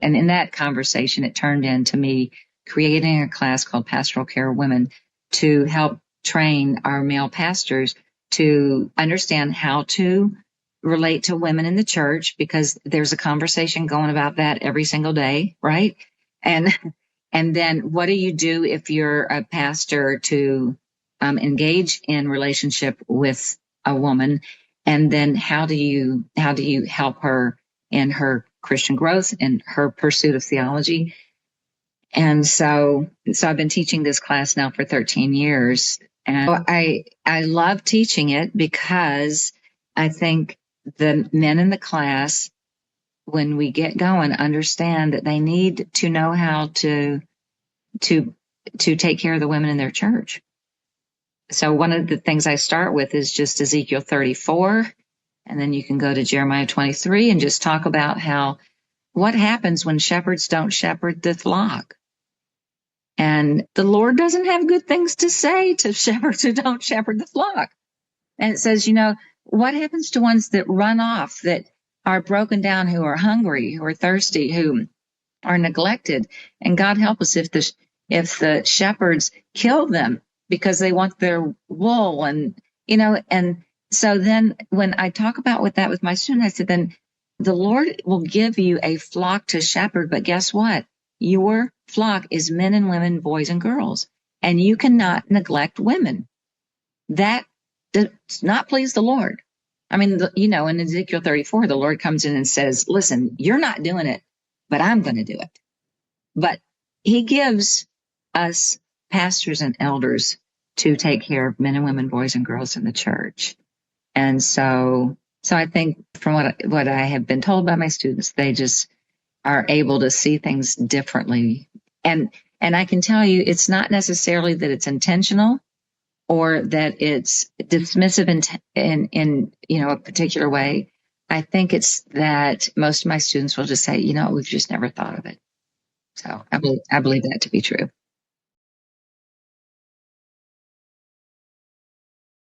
And in that conversation, it turned into me creating a class called Pastoral Care Women to help train our male pastors to understand how to relate to women in the church, because there's a conversation going about that every single day, right? And then what do you do if you're a pastor to engage in relationship with a woman? And then how do you help her in her Christian growth and her pursuit of theology? And so I've been teaching this class now for 13 years. And I love teaching it because I think the men in the class, when we get going, understand that they need to know how to take care of the women in their church. So one of the things I start with is just Ezekiel 34, and then you can go to Jeremiah 23 and just talk about what happens when shepherds don't shepherd the flock. And the Lord doesn't have good things to say to shepherds who don't shepherd the flock. And it says, what happens to ones that run off, that are broken down, who are hungry, who are thirsty, who are neglected? And God help us if the shepherds kill them because they want their wool, and so then when I talk about with my student, I said, then the Lord will give you a flock to shepherd, but guess what? Your flock is men and women, boys and girls, and you cannot neglect women. That does not please the Lord. I mean, in Ezekiel 34, the Lord comes in and says, listen, you're not doing it, but I'm going to do it. But he gives us pastors and elders to take care of men and women, boys and girls in the church. And so I think from what I have been told by my students, they just are able to see things differently. And I can tell you, it's not necessarily that it's intentional or that it's dismissive in a particular way. I think it's that most of my students will just say, we've just never thought of it. So I believe that to be true.